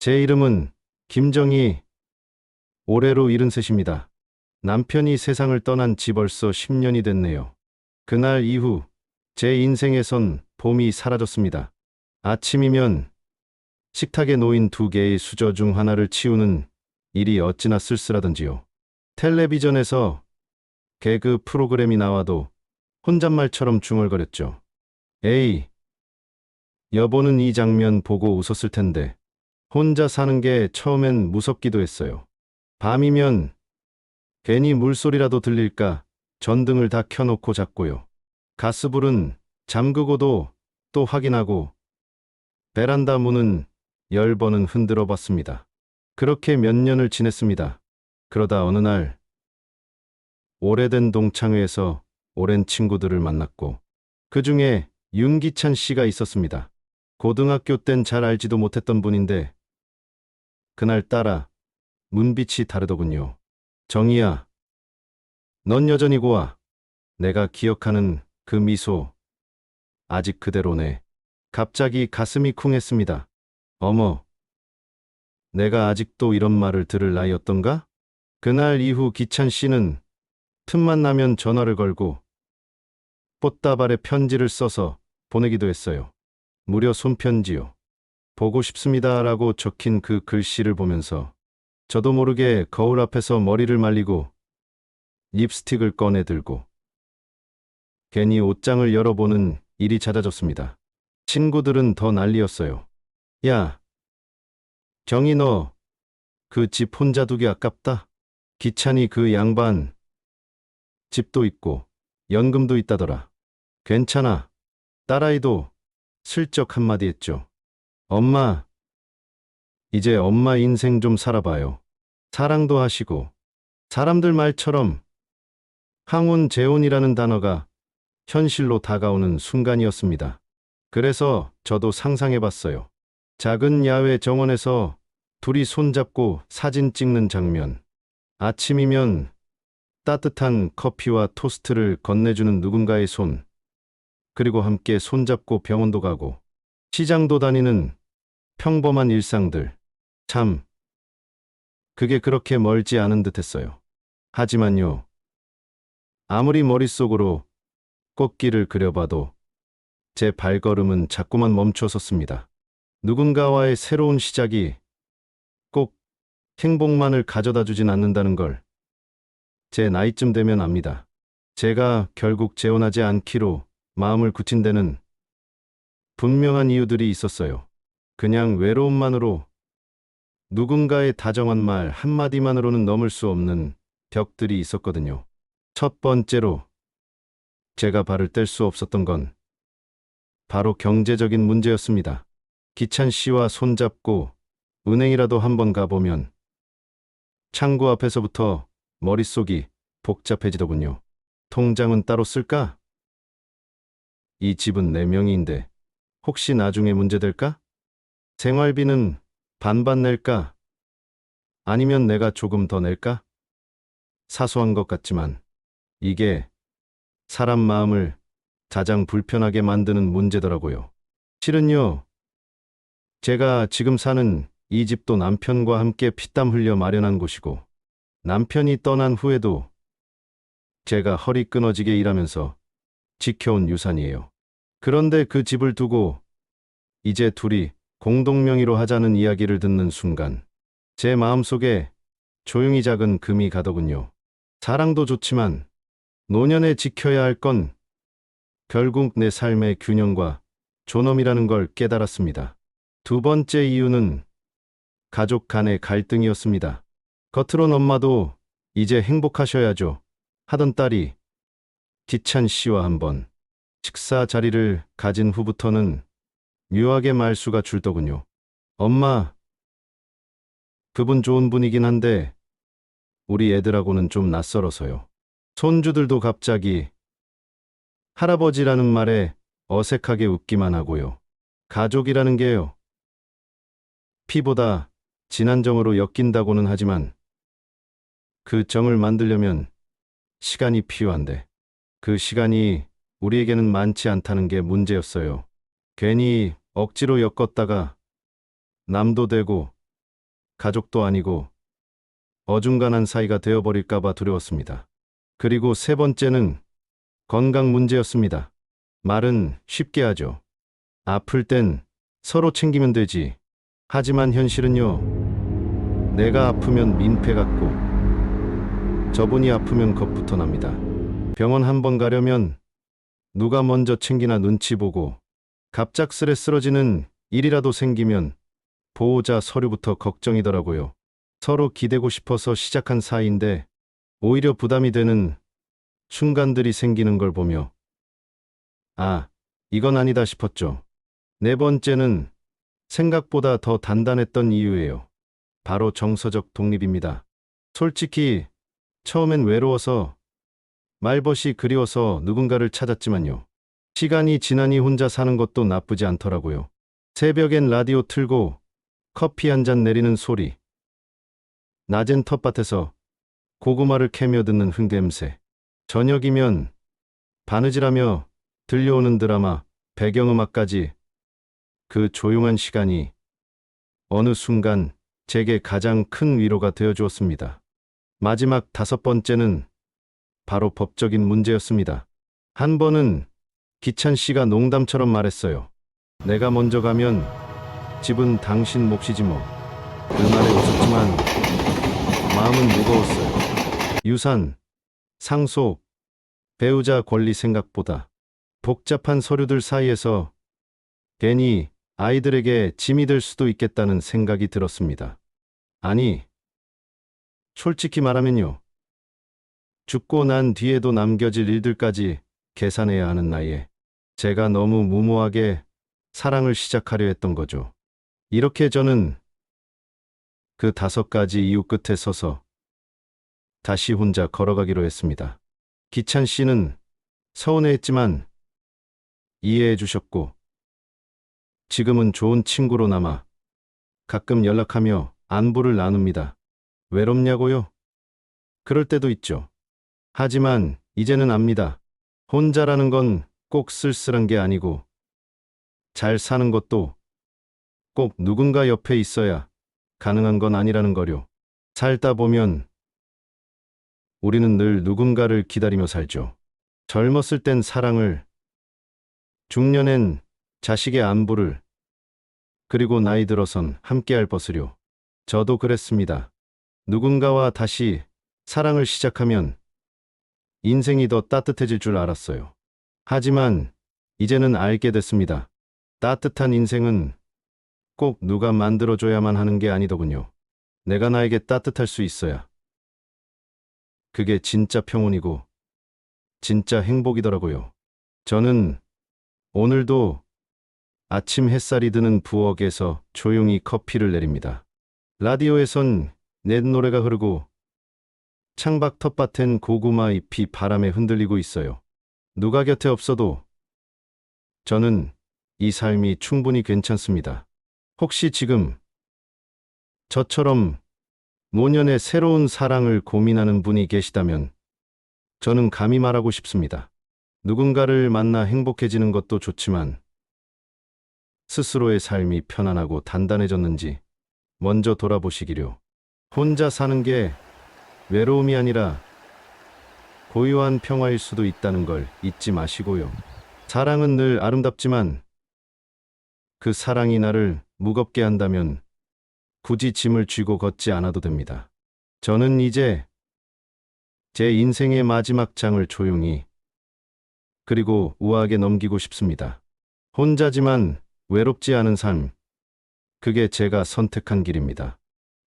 제 이름은 김정희, 올해로 73입니다. 남편이 세상을 떠난 지 벌써 10년이 됐네요. 그날 이후 제 인생에선 봄이 사라졌습니다. 아침이면 식탁에 놓인 두 개의 수저 중 하나를 치우는 일이 어찌나 쓸쓸하던지요. 텔레비전에서 개그 프로그램이 나와도 혼잣말처럼 중얼거렸죠. 에이, 여보는 이 장면 보고 웃었을 텐데. 혼자 사는 게 처음엔 무섭기도 했어요. 밤이면 괜히 물소리라도 들릴까 전등을 다 켜놓고 잤고요. 가스불은 잠그고도 또 확인하고 베란다 문은 10번은 흔들어 봤습니다. 그렇게 몇 년을 지냈습니다. 그러다 어느 날 오래된 동창회에서 오랜 친구들을 만났고 그 중에 윤기찬 씨가 있었습니다. 고등학교 땐 잘 알지도 못했던 분인데 그날 따라 문빛이 다르더군요. 정희야, 넌 여전히 고와. 내가 기억하는 그 미소, 아직 그대로네. 갑자기 가슴이 쿵했습니다. 어머, 내가 아직도 이런 말을 들을 나이였던가? 그날 이후 기찬 씨는 틈만 나면 전화를 걸고 꽃다발에 편지를 써서 보내기도 했어요. 무려 손편지요. 보고 싶습니다라고 적힌 그 글씨를 보면서 저도 모르게 거울 앞에서 머리를 말리고 립스틱을 꺼내 들고 괜히 옷장을 열어보는 일이 잦아졌습니다. 친구들은 더 난리였어요. 야, 정희 너 그 집 혼자 두기 아깝다. 기찬이 그 양반 집도 있고 연금도 있다더라. 괜찮아. 딸아이도 슬쩍 한마디 했죠. 엄마, 이제 엄마 인생 좀 살아봐요. 사랑도 하시고 사람들 말처럼 항운 재혼이라는 단어가 현실로 다가오는 순간이었습니다. 그래서 저도 상상해봤어요. 작은 야외 정원에서 둘이 손잡고 사진 찍는 장면. 아침이면 따뜻한 커피와 토스트를 건네주는 누군가의 손. 그리고 함께 손잡고 병원도 가고 시장도 다니는 평범한 일상들. 참, 그게 그렇게 멀지 않은 듯했어요. 하지만요, 아무리 머릿속으로 꽃길을 그려봐도 제 발걸음은 자꾸만 멈춰섰습니다. 누군가와의 새로운 시작이 꼭 행복만을 가져다 주진 않는다는 걸 제 나이쯤 되면 압니다. 제가 결국 재혼하지 않기로 마음을 굳힌 데는 분명한 이유들이 있었어요. 그냥 외로움만으로 누군가의 다정한 말 한마디만으로는 넘을 수 없는 벽들이 있었거든요. 첫 번째로 제가 발을 뗄 수 없었던 건 바로 경제적인 문제였습니다. 기찬 씨와 손잡고 은행이라도 한번 가보면 창구 앞에서부터 머릿속이 복잡해지더군요. 통장은 따로 쓸까? 이 집은 내 명의인데 혹시 나중에 문제될까? 생활비는 반반 낼까? 아니면 내가 조금 더 낼까? 사소한 것 같지만 이게 사람 마음을 가장 불편하게 만드는 문제더라고요. 실은요, 제가 지금 사는 이 집도 남편과 함께 피땀 흘려 마련한 곳이고 남편이 떠난 후에도 제가 허리 끊어지게 일하면서 지켜온 유산이에요. 그런데 그 집을 두고 이제 둘이 공동명의로 하자는 이야기를 듣는 순간 제 마음속에 조용히 작은 금이 가더군요. 사랑도 좋지만 노년에 지켜야 할 건 결국 내 삶의 균형과 존엄이라는 걸 깨달았습니다. 두 번째 이유는 가족 간의 갈등이었습니다. 겉으론 엄마도 이제 행복하셔야죠 하던 딸이 기찬 씨와 한번 식사 자리를 가진 후부터는 묘하게 말수가 줄더군요. 엄마, 그분 좋은 분이긴 한데 우리 애들하고는 좀 낯설어서요. 손주들도 갑자기 할아버지라는 말에 어색하게 웃기만 하고요. 가족이라는 게요, 피보다 진한 정으로 엮인다고는 하지만 그 정을 만들려면 시간이 필요한데 그 시간이 우리에게는 많지 않다는 게 문제였어요. 괜히 억지로 엮었다가 남도 되고 가족도 아니고 어중간한 사이가 되어버릴까봐 두려웠습니다. 그리고 세 번째는 건강 문제였습니다. 말은 쉽게 하죠. 아플 땐 서로 챙기면 되지. 하지만 현실은요, 내가 아프면 민폐 같고 저분이 아프면 겁부터 납니다. 병원 한 번 가려면 누가 먼저 챙기나 눈치 보고, 갑작스레 쓰러지는 일이라도 생기면 보호자 서류부터 걱정이더라고요. 서로 기대고 싶어서 시작한 사이인데 오히려 부담이 되는 순간들이 생기는 걸 보며 아, 이건 아니다 싶었죠. 네 번째는 생각보다 더 단단했던 이유예요. 바로 정서적 독립입니다. 솔직히 처음엔 외로워서, 말벗이 그리워서 누군가를 찾았지만요. 시간이 지나니 혼자 사는 것도 나쁘지 않더라고요. 새벽엔 라디오 틀고 커피 한 잔 내리는 소리, 낮엔 텃밭에서 고구마를 캐며 듣는 흙냄새, 저녁이면 바느질하며 들려오는 드라마, 배경음악까지, 그 조용한 시간이 어느 순간 제게 가장 큰 위로가 되어 주었습니다. 마지막 다섯 번째는 바로 법적인 문제였습니다. 한 번은 기찬 씨가 농담처럼 말했어요. 내가 먼저 가면 집은 당신 몫이지 뭐. 그 말에 웃었지만 마음은 무거웠어요. 유산, 상속, 배우자 권리 생각보다 복잡한 서류들 사이에서 괜히 아이들에게 짐이 될 수도 있겠다는 생각이 들었습니다. 아니, 솔직히 말하면요. 죽고 난 뒤에도 남겨질 일들까지 계산해야 하는 나이에 제가 너무 무모하게 사랑을 시작하려 했던 거죠. 이렇게 저는 그 5가지 이유 끝에 서서 다시 혼자 걸어가기로 했습니다. 기찬 씨는 서운해했지만 이해해 주셨고, 지금은 좋은 친구로 남아 가끔 연락하며 안부를 나눕니다. 외롭냐고요? 그럴 때도 있죠. 하지만 이제는 압니다. 혼자라는 건 꼭 쓸쓸한 게 아니고, 잘 사는 것도 꼭 누군가 옆에 있어야 가능한 건 아니라는 거요. 살다 보면 우리는 늘 누군가를 기다리며 살죠. 젊었을 땐 사랑을, 중년엔 자식의 안부를, 그리고 나이 들어선 함께할 것을요. 저도 그랬습니다. 누군가와 다시 사랑을 시작하면 인생이 더 따뜻해질 줄 알았어요. 하지만 이제는 알게 됐습니다. 따뜻한 인생은 꼭 누가 만들어줘야만 하는 게 아니더군요. 내가 나에게 따뜻할 수 있어야 그게 진짜 평온이고 진짜 행복이더라고요. 저는 오늘도 아침 햇살이 드는 부엌에서 조용히 커피를 내립니다. 라디오에선 내 노래가 흐르고 창밖 텃밭엔 고구마 잎이 바람에 흔들리고 있어요. 누가 곁에 없어도 저는 이 삶이 충분히 괜찮습니다. 혹시 지금 저처럼 노년의 새로운 사랑을 고민하는 분이 계시다면 저는 감히 말하고 싶습니다. 누군가를 만나 행복해지는 것도 좋지만 스스로의 삶이 편안하고 단단해졌는지 먼저 돌아보시기려. 혼자 사는 게 외로움이 아니라 고요한 평화일 수도 있다는 걸 잊지 마시고요. 사랑은 늘 아름답지만 그 사랑이 나를 무겁게 한다면 굳이 짐을 쥐고 걷지 않아도 됩니다. 저는 이제 제 인생의 마지막 장을 조용히 그리고 우아하게 넘기고 싶습니다. 혼자지만 외롭지 않은 삶, 그게 제가 선택한 길입니다.